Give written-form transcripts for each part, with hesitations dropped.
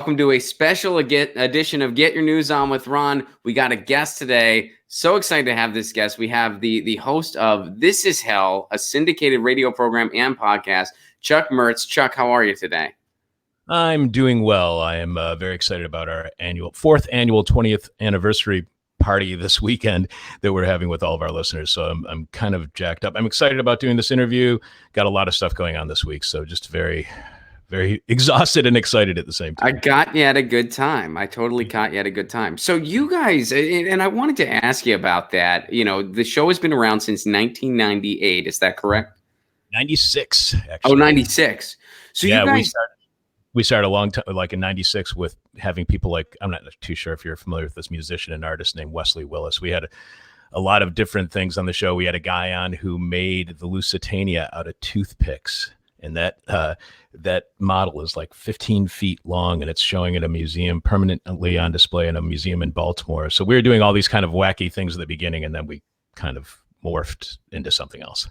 Welcome to a special edition of Get Your News On with Ron. We got a guest today. So excited to have this guest. We have the host of This Is Hell, a syndicated radio program and podcast, Chuck Mertz. Chuck, how are you today? I'm doing well. I am very excited about our fourth annual 20th anniversary party this weekend that we're having with all of our listeners. So I'm kind of jacked up. I'm excited about doing this interview. Got a lot of stuff going on this week. So just very exhausted and excited at the same time. I got you at a good time. I totally caught you at a good time. So you guys, and I wanted to ask you about that. You know, the show has been around since 1998. Is that correct? 96, actually. Oh, 96. So yeah, you guys... we started a long time, like in 96, with having people like, I'm not too sure if you're familiar with this musician and artist named Wesley Willis. We had a lot of different things on the show. We had a guy on who made the Lusitania out of toothpicks. And that model is like 15 feet long, and it's showing at a museum, permanently on display in a museum in Baltimore. So we were doing all these kind of wacky things at the beginning, and then we kind of morphed into something else.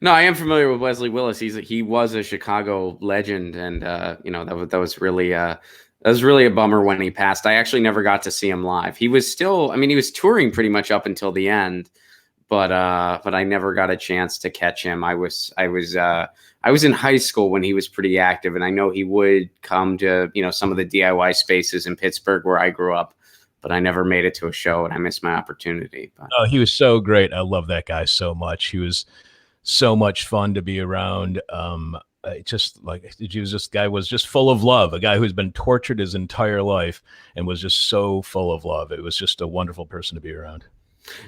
No, I am familiar with Wesley Willis. He was a Chicago legend, and that was really a bummer when he passed. I actually never got to see him live. He was touring pretty much up until the end, but I never got a chance to catch him. I was in high school when he was pretty active, and I know he would come to, some of the DIY spaces in Pittsburgh where I grew up, but I never made it to a show, and I missed my opportunity. But. Oh, he was so great. I love that guy so much. He was so much fun to be around. Guy was just full of love, a guy who's been tortured his entire life and was just so full of love. It was just a wonderful person to be around.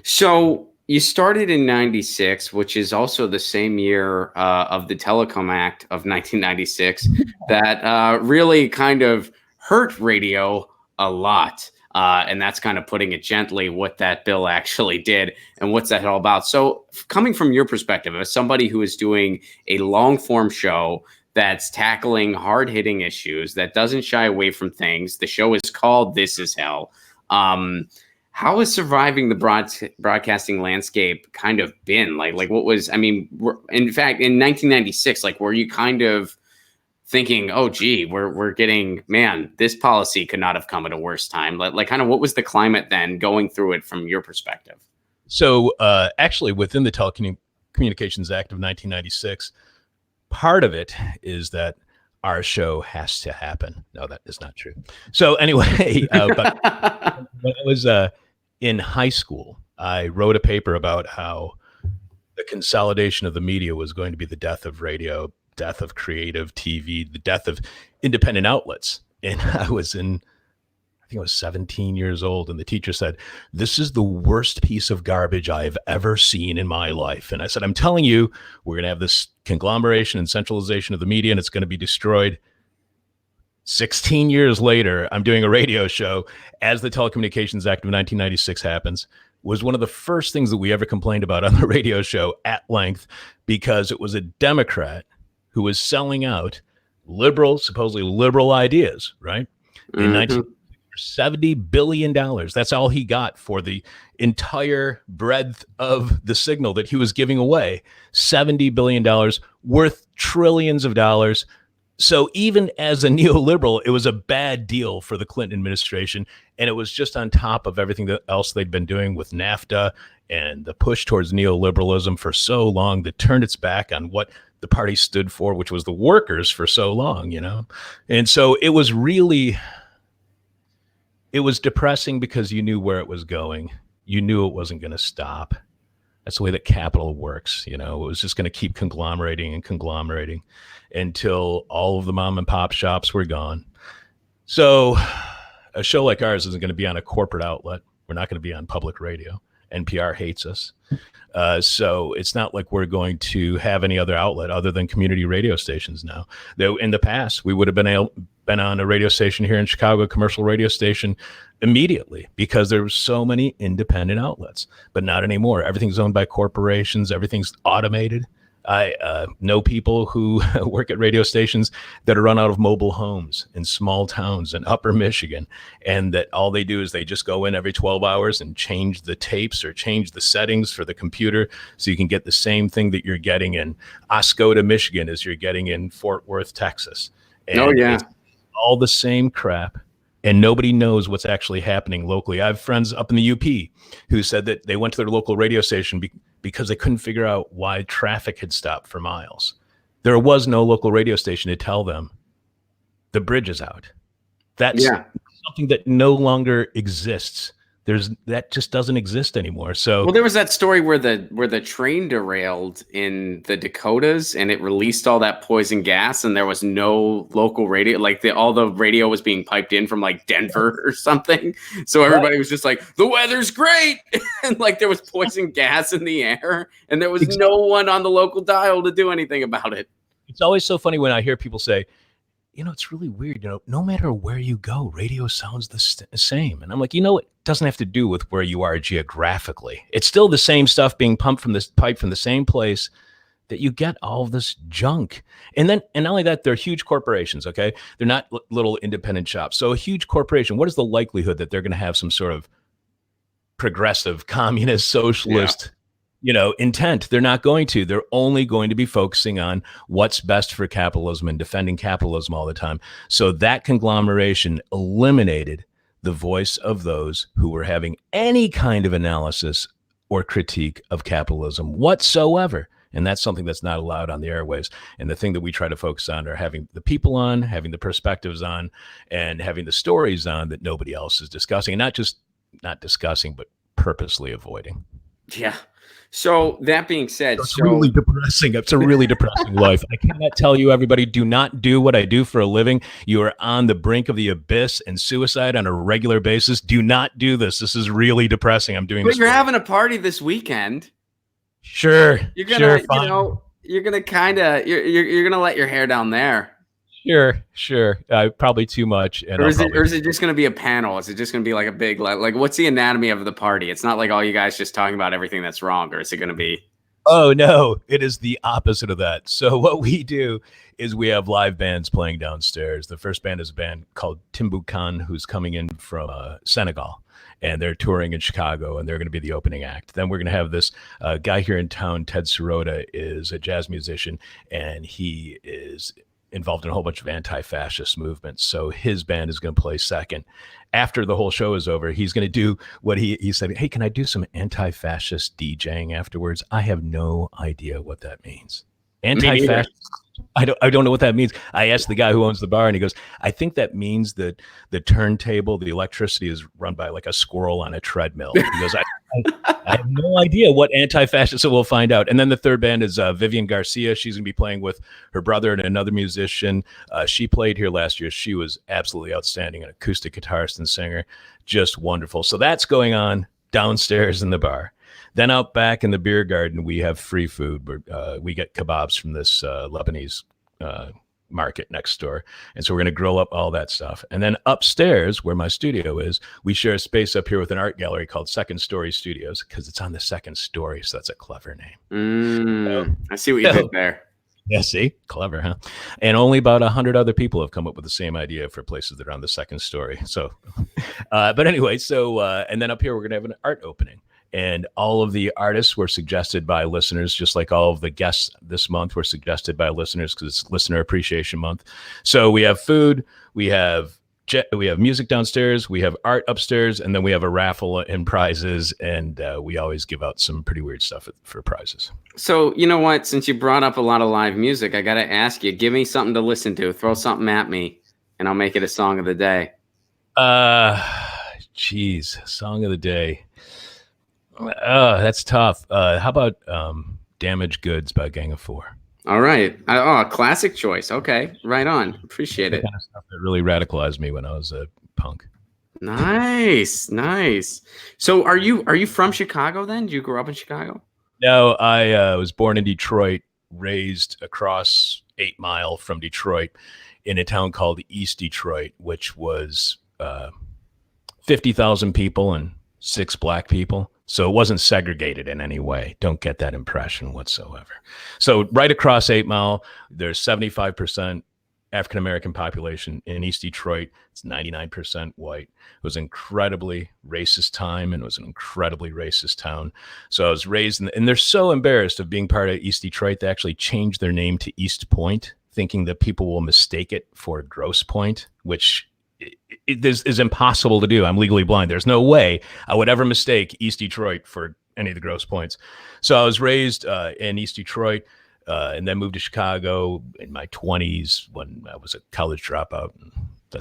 So you started in 96, which is also the same year of the Telecom Act of 1996 that really kind of hurt radio a lot. And that's kind of putting it gently what that bill actually did and what's that all about. So coming from your perspective, as somebody who is doing a long form show that's tackling hard hitting issues, that doesn't shy away from things, the show is called This Is Hell. How has surviving the broadcasting landscape kind of been? Like what was, in fact, in 1996, were you kind of thinking, oh, gee, we're getting, man, this policy could not have come at a worse time? Kind of what was the climate then going through it from your perspective? So actually within the Telecommunications Act of 1996, part of it is that our show has to happen. No, that is not true. So anyway, but when I was in high school, I wrote a paper about how the consolidation of the media was going to be the death of radio, death of creative TV, the death of independent outlets. And I was 17 years old, and the teacher said, "This is the worst piece of garbage I've ever seen in my life." And I said, "I'm telling you, we're going to have this conglomeration and centralization of the media, and it's going to be destroyed." 16 years later, I'm doing a radio show as the Telecommunications Act of 1996 happens. Was one of the first things that we ever complained about on the radio show at length, because it was a Democrat who was selling out supposedly liberal ideas, right? In $70 billion. That's all he got for the entire breadth of the signal that he was giving away. $70 billion, worth trillions of dollars. So even as a neoliberal, it was a bad deal for the Clinton administration. And it was just on top of everything else they'd been doing with NAFTA and the push towards neoliberalism for so long that turned its back on what the party stood for, which was the workers, for so long, And so it was depressing because you knew where it was going. You knew it wasn't going to stop. That's the way that capital works. It was just going to keep conglomerating until all of the mom and pop shops were gone. So a show like ours isn't going to be on a corporate outlet. We're not going to be on public radio. NPR hates us. So it's not like we're going to have any other outlet other than community radio stations now. Though in the past, we would have been on a radio station here in Chicago, a commercial radio station, immediately, because there were so many independent outlets, but not anymore. Everything's owned by corporations. Everything's automated. I know people who work at radio stations that are run out of mobile homes in small towns in Upper Michigan, and that all they do is they just go in every 12 hours and change the tapes or change the settings for the computer so you can get the same thing that you're getting in Oscoda, Michigan as you're getting in Fort Worth, Texas. And all the same crap, and nobody knows what's actually happening locally. I have friends up in the UP who said that they went to their local radio station because they couldn't figure out why traffic had stopped for miles. There was no local radio station to tell them the bridge is out. That's something that no longer exists. That just doesn't exist anymore. So, well, there was that story where the train derailed in the Dakotas and it released all that poison gas, and there was no local radio. Like all the radio was being piped in from like Denver or something. So everybody was just like, "The weather's great," and like there was poison gas in the air, and there was no one on the local dial to do anything about it. It's always so funny when I hear people say, it's really weird. No matter where you go, radio sounds the same. And I'm like, it doesn't have to do with where you are geographically. It's still the same stuff being pumped from this pipe from the same place that you get all of this junk. And not only that, they're huge corporations. Okay. They're not little independent shops. So a huge corporation, what is the likelihood that they're going to have some sort of progressive communist socialist intent? They're not going to. They're only going to be focusing on what's best for capitalism and defending capitalism all the time. So that conglomeration eliminated the voice of those who were having any kind of analysis or critique of capitalism whatsoever. And that's something that's not allowed on the airwaves. And the thing that we try to focus on are having the people on, having the perspectives on, and having the stories on that nobody else is discussing. And not discussing, but purposely avoiding. Yeah. So that being said, it's really depressing. It's a really depressing life. I cannot tell you, everybody, do not do what I do for a living. You are on the brink of the abyss and suicide on a regular basis. Do not do this. This is really depressing. I'm doing this. But you're having a party this weekend. Sure. You're gonna, you're gonna let your hair down there. Sure. Probably too much. Or is it just going to be a panel? Is it just going to be like a big, like what's the anatomy of the party? It's not like all you guys just talking about everything that's wrong, or is it going to be? Oh, no, it is the opposite of that. So what we do is we have live bands playing downstairs. The first band is a band called Timbuktu, who's coming in from Senegal. And they're touring in Chicago, and they're going to be the opening act. Then we're going to have this guy here in town, Ted Sirota, is a jazz musician, and he is involved in a whole bunch of anti-fascist movements. So his band is going to play second. After the whole show is over, he's going to do what he said, "Hey, can I do some anti-fascist DJing afterwards?" I have no idea what that means. Anti-fascist. I don't know what that means. I asked the guy who owns the bar, and he goes, "I think that means that the turntable, the electricity is run by like a squirrel on a treadmill." He goes, I have no idea what anti-fascist, so we'll find out. And then the third band is Vivian Garcia. She's going to be playing with her brother and another musician. She played here last year. She was absolutely outstanding, an acoustic guitarist and singer, just wonderful. So that's going on downstairs in the bar. Then out back in the beer garden, we have free food. We get kebabs from this Lebanese market next door. And so we're going to grill up all that stuff. And then upstairs, where my studio is, we share a space up here with an art gallery called Second Story Studios, because it's on the second story. So that's a clever name. I see what you did there. Yeah, see? Clever, huh? And only about 100 other people have come up with the same idea for places that are on the second story. So, but anyway, and then up here, we're going to have an art opening. And all of the artists were suggested by listeners, just like all of the guests this month were suggested by listeners, because it's Listener Appreciation Month. So we have food, we have music downstairs, we have art upstairs, and then we have a raffle and prizes. And we always give out some pretty weird stuff for prizes. So you know what? Since you brought up a lot of live music, I got to ask you, give me something to listen to. Throw something at me, and I'll make it a song of the day. Song of the day. That's tough. How about Damaged Goods by Gang of Four? All right. Classic choice. Okay. Right on. Appreciate it. Kind of stuff that really radicalized me when I was a punk. Nice. So are you from Chicago then? Did you grow up in Chicago? No, I was born in Detroit, raised across 8 Mile from Detroit in a town called East Detroit, which was 50,000 people and 6 black people. So it wasn't segregated in any way. Don't get that impression whatsoever. So right across 8 Mile, there's 75% African-American population in East Detroit. It's 99% white. It was an incredibly racist time, and it was an incredibly racist town. So I was raised and they're so embarrassed of being part of East Detroit, they actually changed their name to East Point thinking that people will mistake it for Grosse Pointe, which is impossible to do. I'm legally blind. There's no way I would ever mistake East Detroit for any of the Grosse Pointes. So I was raised in East Detroit, and then moved to Chicago in my 20s when I was a college dropout. And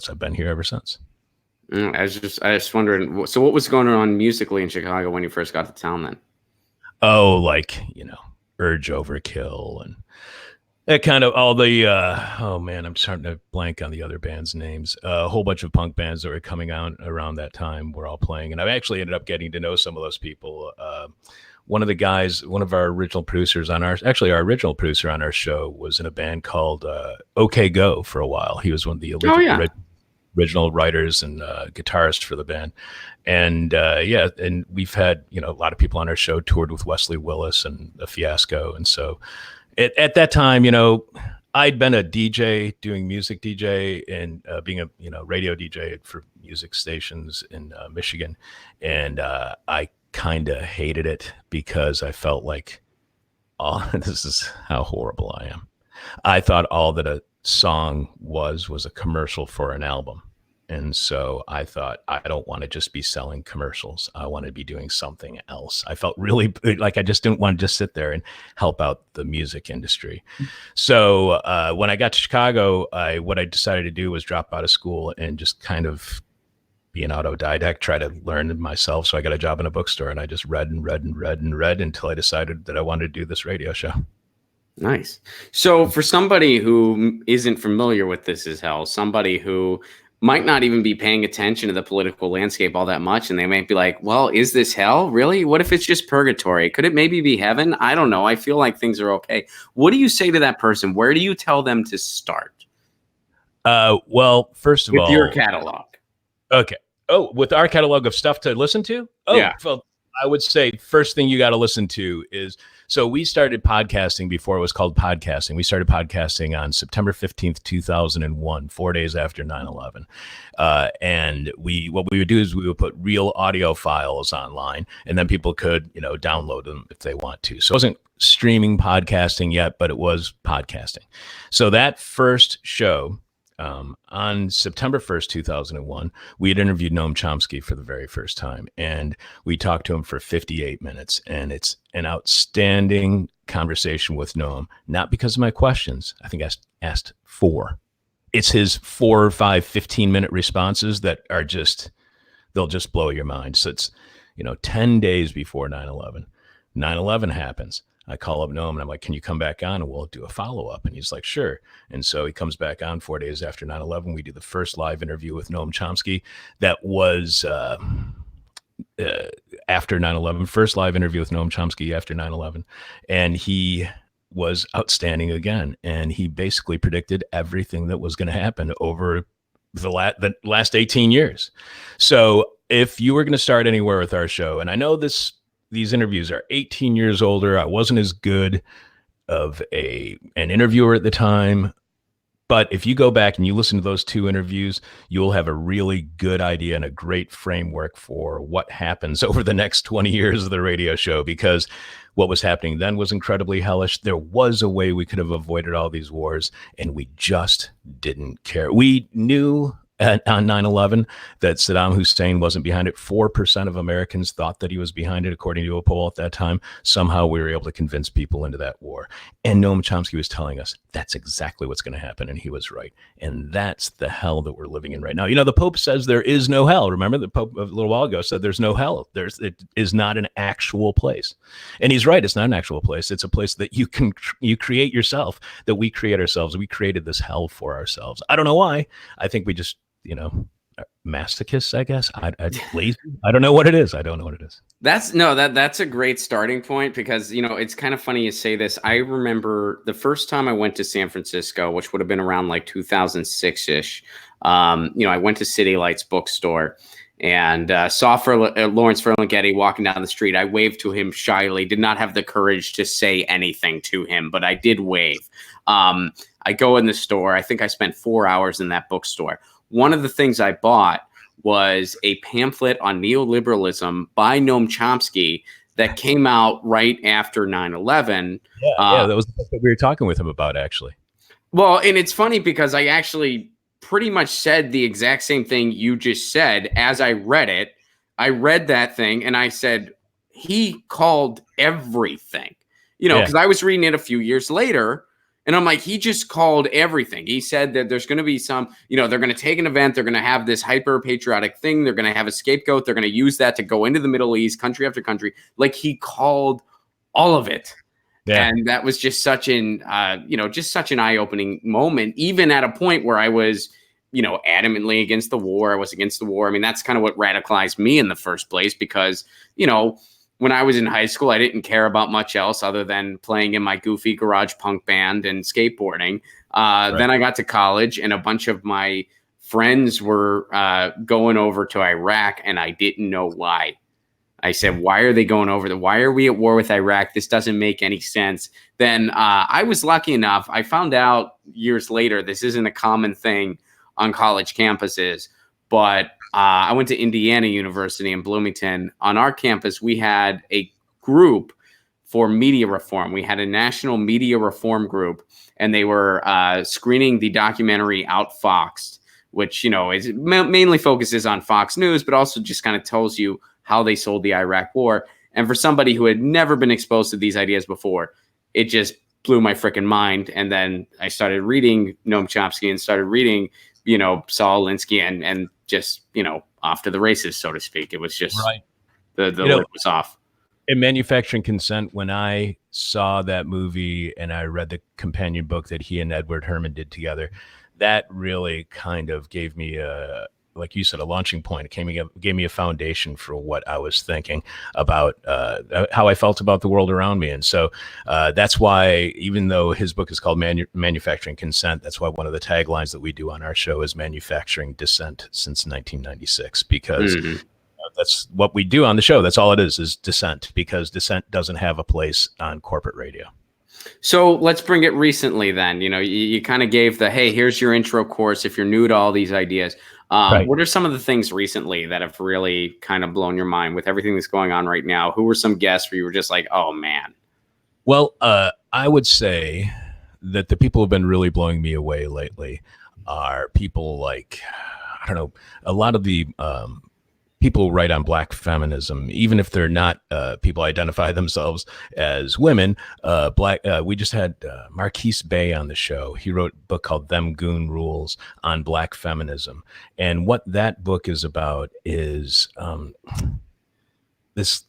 I've been here ever since. I was just wondering. So what was going on musically in Chicago when you first got to town then? Oh, like, Urge Overkill and that kind of all the, oh man, I'm starting to blank on the other bands' names. A whole bunch of punk bands that were coming out around that time were all playing. And I actually ended up getting to know some of those people. One of the guys, one of our original producers our original producer on our show was in a band called OK Go for a while. He was one of the original writers and guitarist for the band. And and we've had, a lot of people on our show toured with Wesley Willis and a Fiasco. And so at that time, I'd been a DJ, doing music DJ and being a radio DJ for music stations in Michigan. And I kind of hated it because I felt like, oh, this is how horrible I am. I thought all that a song was a commercial for an album. And so I thought, I don't want to just be selling commercials. I want to be doing something else. I felt really like I just didn't want to just sit there and help out the music industry. So when I got to Chicago, what I decided to do was drop out of school and just kind of be an autodidact, try to learn it myself. So I got a job in a bookstore and I just read until I decided that I wanted to do this radio show. Nice. So for somebody who isn't familiar with This Is Hell, somebody who might not even be paying attention to the political landscape all that much, and they might be like, well, is this hell? Really? What if it's just purgatory? Could it maybe be heaven? I don't know. I feel like things are okay. What do you say to that person? Where do you tell them to start? Well, first of all, with your catalog. Okay. Oh, with our catalog of stuff to listen to? Oh, yeah. Well, I would say first thing you got to listen to is, so we started podcasting before it was called podcasting. We started podcasting on September 15th, 2001, 4 days after 9/11. And what we would do is we would put real audio files online, and then people could, download them if they want to. So it wasn't streaming podcasting yet, but it was podcasting. So that first show, on September 1st, 2001, we had interviewed Noam Chomsky for the very first time, and we talked to him for 58 minutes, and it's an outstanding conversation with Noam, not because of my questions. I think I asked 4. It's his 4 or 5 15-minute responses that are they'll just blow your mind. So it's, 10 days before 9/11. 9/11 happens. I call up Noam and I'm like, can you come back on and we'll do a follow-up? And he's like, sure. And so he comes back on 4 days after 9/11. We do the first live interview with Noam Chomsky. That was after 9/11, first live interview with Noam Chomsky after 9/11. And he was outstanding again. And he basically predicted everything that was going to happen over the last 18 years. So if you were going to start anywhere with our show, and I know these interviews are 18 years older. I wasn't as good of an interviewer at the time. But if you go back and you listen to those 2 interviews, you will have a really good idea and a great framework for what happens over the next 20 years of the radio show, because what was happening then was incredibly hellish. There was a way we could have avoided all these wars, and we just didn't care. We knew on 9/11 that Saddam Hussein wasn't behind it. 4% of Americans thought that he was behind it, according to a poll at that time. Somehow we were able to convince people into that war. And Noam Chomsky was telling us that's exactly what's going to happen. And he was right. And that's the hell that we're living in right now. The Pope says there is no hell. Remember, the Pope a little while ago said there's no hell. It is not an actual place. And he's right. It's not an actual place. It's a place that you create yourself, that we create ourselves. We created this hell for ourselves. I don't know why. I think we just, masochists, I guess. I lazy. I don't know what it is. I don't know what it is. That's a great starting point, because it's kind of funny you say this. I remember the first time I went to San Francisco, which would have been around like 2006-ish. I went to City Lights bookstore and saw Lawrence Ferlinghetti walking down the street. I waved to him shyly, did not have the courage to say anything to him, but I did wave. I go in the store. I think I spent 4 hours in that bookstore. One of the things I bought was a pamphlet on neoliberalism by Noam Chomsky that came out right after 9/11. Yeah, that was the book that we were talking with him about, actually. Well, and it's funny because I actually pretty much said the exact same thing you just said as I read it. I read that thing and I said, he called everything, Yeah. because I was reading it a few years later and I'm like, he just called everything. He said that there's going to be some, they're going to take an event. They're going to have this hyper patriotic thing. They're going to have a scapegoat. They're going to use that to go into the Middle East, country after country. Like, he called all of it. Yeah. And that was just such an, just such an eye-opening moment, even at a point where I was, adamantly against the war. I was against the war. I mean, that's kind of what radicalized me in the first place because, when I was in high school, I didn't care about much else other than playing in my goofy garage punk band and skateboarding. Right. Then I got to college and a bunch of my friends were going over to Iraq and I didn't know why. I said, why are they going over there? Why are we at war with Iraq? This doesn't make any sense. Then I was lucky enough. I found out years later, this isn't a common thing on college campuses, but I went to Indiana University in Bloomington. On our campus, we had a group for media reform. We had a national media reform group, and they were screening the documentary Outfoxed, which, is mainly focuses on Fox News, but also just kind of tells you how they sold the Iraq war. And for somebody who had never been exposed to these ideas before, it just blew my freaking mind. And then I started reading Noam Chomsky and started reading, Saul Alinsky and just, off to the races, so to speak. It was just right. The lid was off. In Manufacturing Consent, when I saw that movie and I read the companion book that he and Edward Herman did together, that really kind of gave me like you said, a launching point. It gave me a foundation for what I was thinking about, how I felt about the world around me. And so that's why, even though his book is called Manufacturing Consent, that's why one of the taglines that we do on our show is Manufacturing Dissent since 1996, because that's what we do on the show. That's all it is dissent, because dissent doesn't have a place on corporate radio. So let's bring it recently then. You kind of gave the, hey, here's your intro course if you're new to all these ideas. Right. What are some of the things recently that have really kind of blown your mind with everything that's going on right now? Who were some guests where you were just like, oh, man? Well, I would say that the people who have been really blowing me away lately are people like, I don't know, a lot of the people who write on Black feminism, even if they're not people identify themselves as women. We just had Marquise Bay on the show. He wrote a book called Them Goon Rules on Black feminism. And what that book is about is this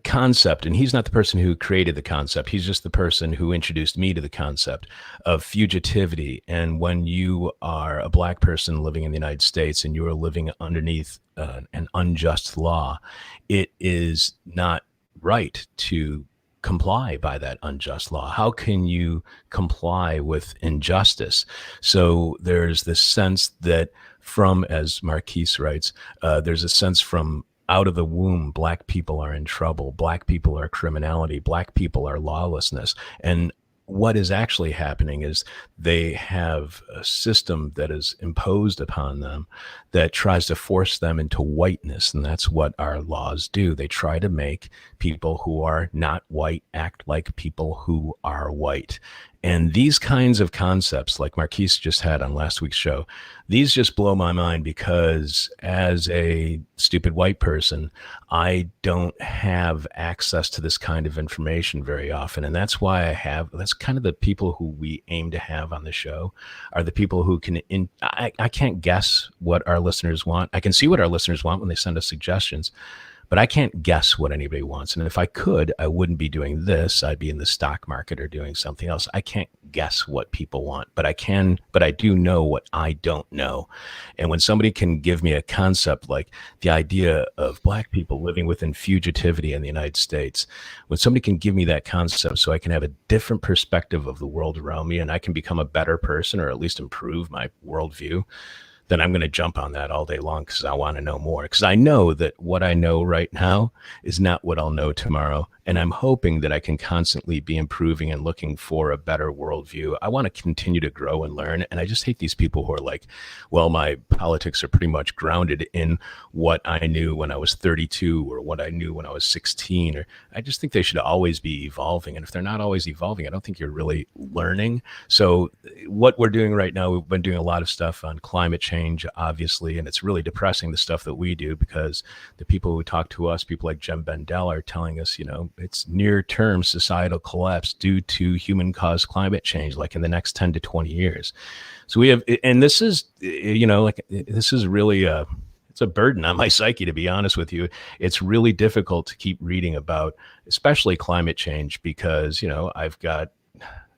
concept, and he's not the person who created the concept. He's just the person who introduced me to the concept of fugitivity. And when you are a Black person living in the United States and you are living underneath an unjust law, it is not right to comply by that unjust law. How can you comply with injustice? So there's this sense that as Marquise writes, there's a sense from out of the womb, Black people are in trouble. Black people are criminality. Black people are lawlessness. And what is actually happening is they have a system that is imposed upon them that tries to force them into whiteness. And that's what our laws do. They try to make people who are not white act like people who are white. And these kinds of concepts, like Marquise just had on last week's show, these just blow my mind, because as a stupid white person, I don't have access to this kind of information very often. And that's why that's kind of the people who we aim to have on the show are the people who can, I can't guess what our listeners want. I can see what our listeners want when they send us suggestions, but I can't guess what anybody wants. And if I could, I wouldn't be doing this. I'd be in the stock market or doing something else. I can't guess what people want, but I do know what I don't know. And when somebody can give me a concept like the idea of Black people living within fugitivity in the United States, when somebody can give me that concept so I can have a different perspective of the world around me and I can become a better person, or at least improve my worldview, then I'm going to jump on that all day long, because I want to know more. Because I know that what I know right now is not what I'll know tomorrow. And I'm hoping that I can constantly be improving and looking for a better worldview. I want to continue to grow and learn. And I just hate these people who are like, well, my politics are pretty much grounded in what I knew when I was 32 or what I knew when I was 16. Or I just think they should always be evolving. And if they're not always evolving, I don't think you're really learning. So what we're doing right now, we've been doing a lot of stuff on climate change, obviously, and it's really depressing, the stuff that we do, because the people who talk to us, people like Jem Bendell, are telling us, it's near-term societal collapse due to human-caused climate change, like in the next 10 to 20 years. So we have, and this is, this is really it's a burden on my psyche, to be honest with you. It's really difficult to keep reading about, especially climate change, because, I've got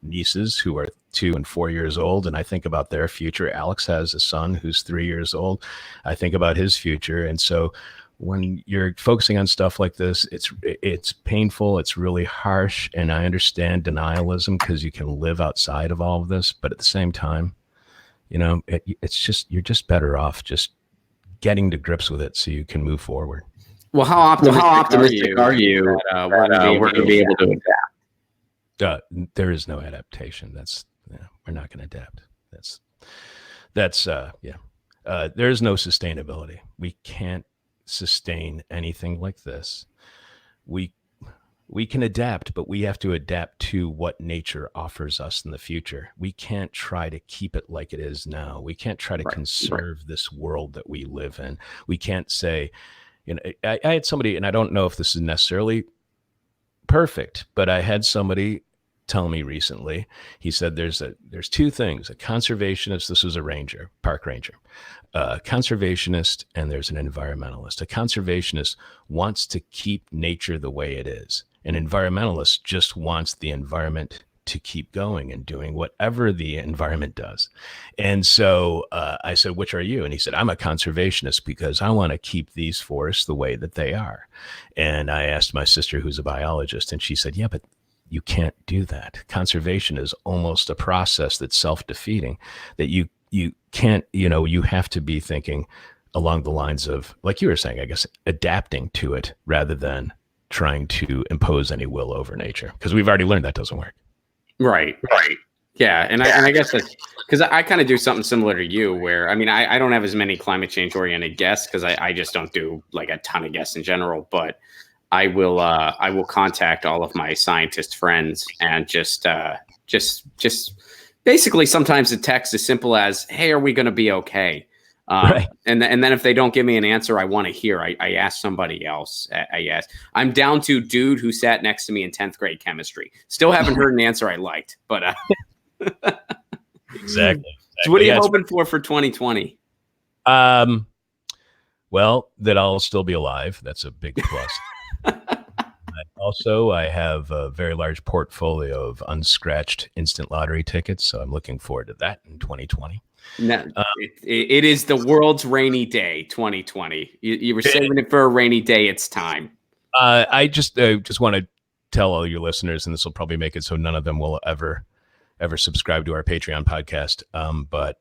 nieces who are 2 and 4 years old, and I think about their future. Alex has a son who's 3 years old. I think about his future. And so when you're focusing on stuff like this, it's painful. It's really harsh. And I understand denialism, because you can live outside of all of this. But at the same time, it's just, you're just better off just getting to grips with it so you can move forward. Well, how optimistic are you that we're going to be able to adapt? There is no adaptation. We're not going to adapt. There is no sustainability. We can't sustain anything like this. We can adapt, but we have to adapt to what nature offers us in the future. We can't try to keep it like it is now. We can't try to conserve this world that we live in. We can't say, I had somebody, and I don't know if this is necessarily perfect, but I had somebody tell me recently. He said there's 2 things: a conservationist. This was a ranger, park ranger, conservationist, and there's an environmentalist. A conservationist wants to keep nature the way it is. An environmentalist just wants the environment to keep going and doing whatever the environment does. And so I said, which are you? And he said, I'm a conservationist, because I want to keep these forests the way that they are. And I asked my sister, who's a biologist, and she said, yeah, but you can't do that. Conservation is almost a process that's self-defeating, that you can't, you have to be thinking along the lines of, like you were saying, I guess, adapting to it rather than trying to impose any will over nature, because we've already learned that doesn't work. Right. Yeah. And I guess that's because I kind of do something similar to you, where, I don't have as many climate change oriented guests, because I just don't do like a ton of guests in general, but I will contact all of my scientist friends and just basically sometimes a text as simple as, hey, are we going to be okay? Right. And then if they don't give me an answer I want to hear, I ask somebody else. I'm down to dude who sat next to me in 10th grade chemistry. Still haven't heard an answer I liked, but Exactly. So what are you hoping for 2020? Well, that I'll still be alive. That's a big plus. Also, I have a very large portfolio of unscratched instant lottery tickets, so I'm looking forward to that in 2020. No, it is the world's rainy day, 2020. You were saving it for a rainy day. It's time. I just want to tell all your listeners, and this will probably make it so none of them will ever subscribe to our Patreon podcast. But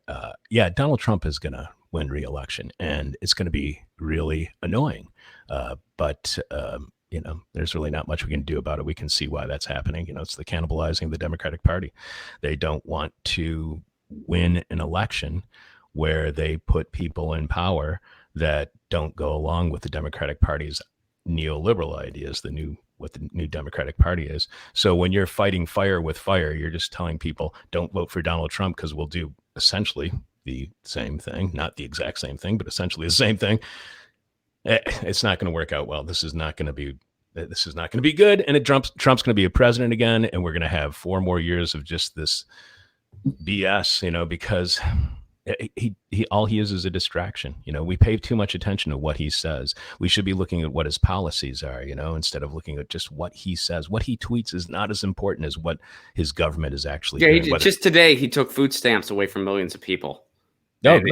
Donald Trump is going to win re-election, and it's going to be really annoying. But there's really not much we can do about it. We can see why that's happening. It's the cannibalizing of the Democratic Party. They don't want to win an election where they put people in power that don't go along with the Democratic Party's neoliberal ideas, what the new Democratic Party is. So when you're fighting fire with fire, you're just telling people, don't vote for Donald Trump, because we'll do essentially the same thing, not the exact same thing, but essentially the same thing. It's not going to work out well. This is not going to be good. And Trump's going to be a president again, and we're going to have 4 more years of just this BS, because he all he is a distraction. We pay too much attention to what he says. We should be looking at what his policies are, instead of looking at just what he says. What he tweets is not as important as what his government is actually doing. Just today he took food stamps away from millions of people. No, and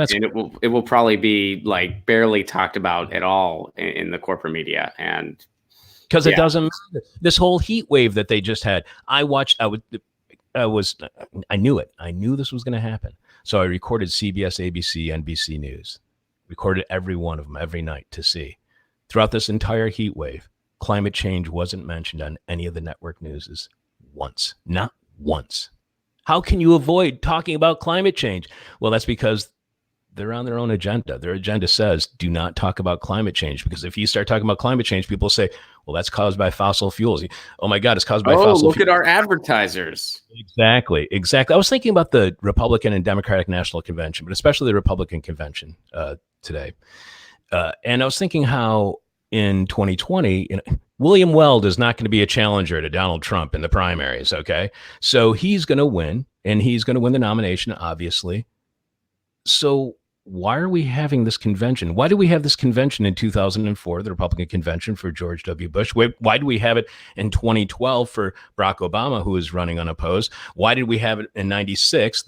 it will probably be like barely talked about at all in the corporate media, and because it doesn't matter. This whole heat wave that they just had. I knew it. I knew this was going to happen. So I recorded CBS, ABC, NBC News, recorded every one of them every night to see throughout this entire heat wave. climate change wasn't mentioned on any of the network newses once, not once. How can you avoid talking about climate change? Well, that's because they're on their own agenda. Their agenda says, do not talk about climate change, because if you start talking about climate change, people say, well, that's caused by fossil fuels. Oh my God, it's caused by fossil look fuels. At our advertisers. Exactly. I was thinking about the Republican and Democratic National Convention, but especially the Republican convention today. And I was thinking how in 2020, William Weld is not going to be a challenger to Donald Trump in the primaries. Okay. So he's going to win, and he's going to win the nomination, obviously. So why are we having this convention? Why did we have this convention in 2004, the Republican convention for George W. Bush? Why do we have it in 2012 for Barack Obama, who is running unopposed? Why did we have it in 96?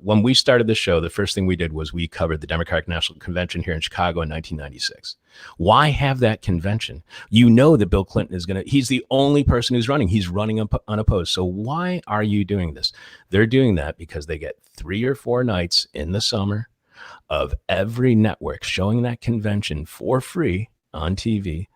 When we started the show, the first thing we did was we covered the Democratic National Convention here in Chicago in 1996. Why have that convention? You know that Bill Clinton he's the only person who's running. He's running unopposed. So why are you doing this? They're doing that because they get 3 or 4 nights in the summer of every network showing that convention for free on TV.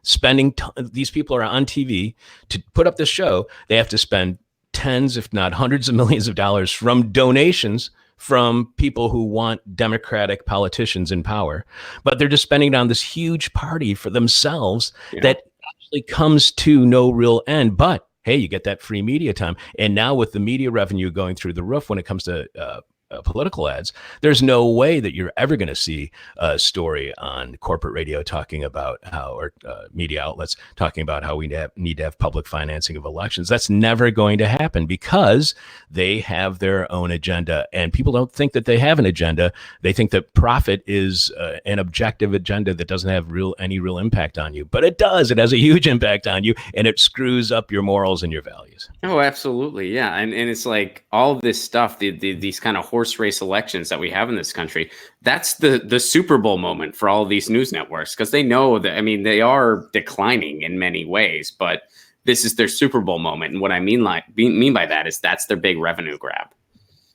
These people are on TV to put up the show. They have to spend tens, if not hundreds of millions of dollars from donations from people who want Democratic politicians in power, but they're just spending it on this huge party for themselves that actually comes to no real end. But hey, you get that free media time. And now with the media revenue going through the roof when it comes to political ads, there's no way that you're ever going to see a story on corporate radio talking about how, or media outlets talking about how we need to have public financing of elections. That's never going to happen because they have their own agenda, and people don't think that they have an agenda. They think that profit is an objective agenda that doesn't have any real impact on you, but it does. It has a huge impact on you, and it screws up your morals and your values. Oh, absolutely. Yeah. And it's like all of this stuff, these kind of horse race elections that we have in this country, that's the Super Bowl moment for all of these news networks, because they know that, I mean, they are declining in many ways, but this is their Super Bowl moment. And what I mean by that is that's their big revenue grab.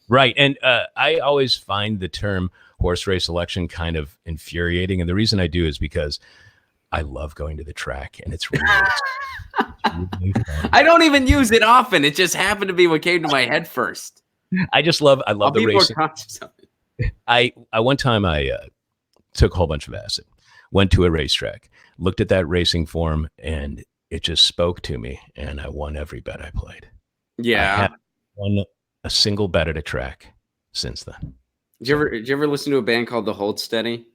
Right. And I always find the term horse race election kind of infuriating. And the reason I do is because I love going to the track, and it's really, really fun. I don't even use it often. It just happened to be what came to my head first. I love the racing. I one time I took a whole bunch of acid, went to a racetrack, looked at that racing form, and it just spoke to me, and I won every bet I played. Yeah. I haven't won a single bet at a track since then. Did you ever listen to a band called The Hold Steady?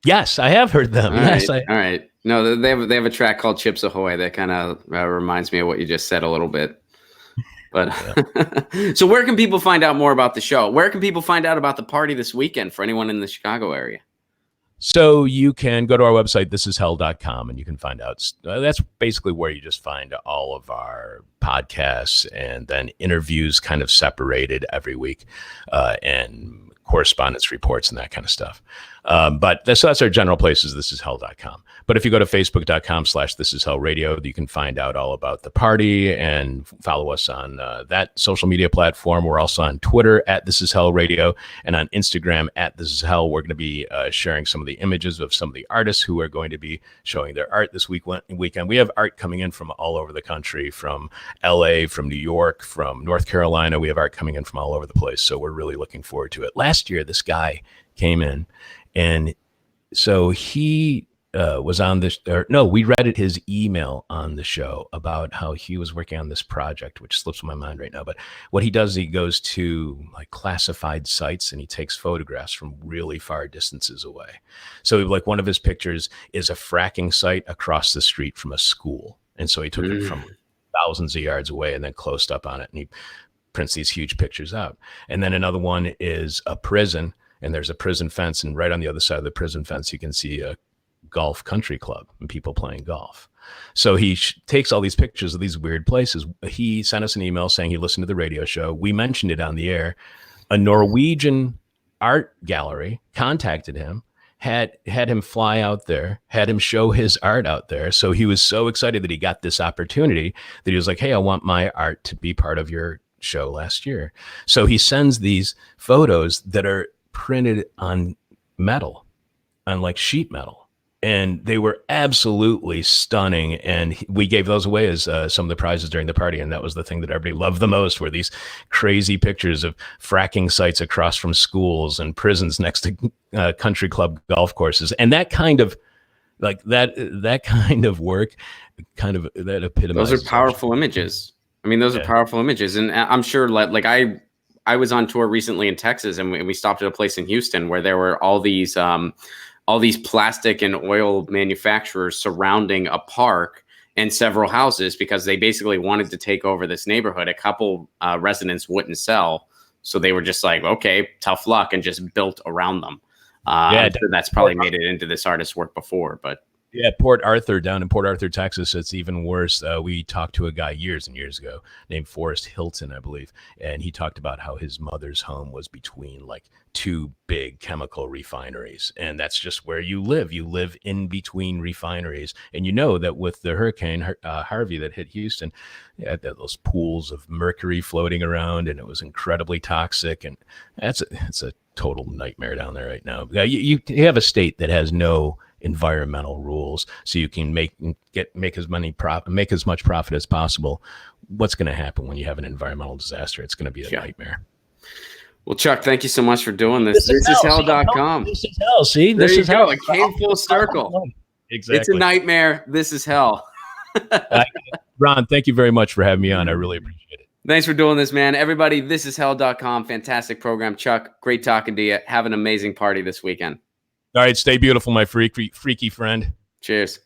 Yes, I have heard them. All right. No, they have a track called Chips Ahoy that kind of reminds me of what you just said a little bit. But so where can people find out more about the show? Where can people find out about the party this weekend for anyone in the Chicago area? So you can go to our website, thisishell.com, and you can find out. That's basically where you just find all of our podcasts and then interviews kind of separated every week and correspondence reports and that kind of stuff. But that's our general places, thisishell.com. But if you go to facebook.com/thisishellradio, you can find out all about the party and follow us on that social media platform. We're also on Twitter @thisishellradio and on Instagram @thisishell. We're going to be sharing some of the images of some of the artists who are going to be showing their art this weekend. We have art coming in from all over the country, from LA, from New York, from North Carolina. We have art coming in from all over the place. So we're really looking forward to it. Last year, this guy came in, and so he was on this, we read his email on the show about how he was working on this project, which slips my mind right now. But what he does, he goes to like classified sites and he takes photographs from really far distances away. So like one of his pictures is a fracking site across the street from a school. And so he took it from thousands of yards away and then closed up on it. And he prints these huge pictures out. And then another one is a prison, and there's a prison fence. And right on the other side of the prison fence, you can see a golf country club and people playing golf. So he takes all these pictures of these weird places. He sent us an email saying he listened to the radio show. We mentioned it on the air. A Norwegian art gallery contacted him, had him fly out there, had him show his art out there. So he was so excited that he got this opportunity that he was like, hey, I want my art to be part of your show last year. So he sends these photos that are printed on metal, on like sheet metal. and they were absolutely stunning. And we gave those away as some of the prizes during the party. And that was the thing that everybody loved the most, were these crazy pictures of fracking sites across from schools and prisons next to country club golf courses. And that kind of that kind of work, that epitomizes. Those are powerful images. I mean, those are powerful images. And I'm sure like I was on tour recently in Texas, and we stopped at a place in Houston where there were all these plastic and oil manufacturers surrounding a park and several houses, because they basically wanted to take over this neighborhood. A couple residents wouldn't sell, so they were just like, okay, tough luck, and just built around them. I'm sure that's probably made it into this artist's work before, but. Yeah, Port Arthur, down in Port Arthur, Texas, it's even worse. We talked to a guy years and years ago named Forrest Hilton, I believe, and he talked about how his mother's home was between like two big chemical refineries, and that's just where you live. You live in between refineries, and you know that with the hurricane Harvey that hit Houston, you had those pools of mercury floating around, and it was incredibly toxic, and it's a total nightmare down there right now. You have a state that has no environmental rules, so you can make as much profit as possible. What's going to happen when you have an environmental disaster? It's going to be a nightmare. Well, Chuck, thank you so much for doing this. This is hell.com. This is hell. See, there you go. It came full circle. Exactly. It's a nightmare. This is hell. Ron, thank you very much for having me on. I really appreciate it. Thanks for doing this, man. Everybody, this is hell.com. Fantastic program. Chuck, great talking to you. Have an amazing party this weekend. All right. Stay beautiful, my freaky friend. Cheers.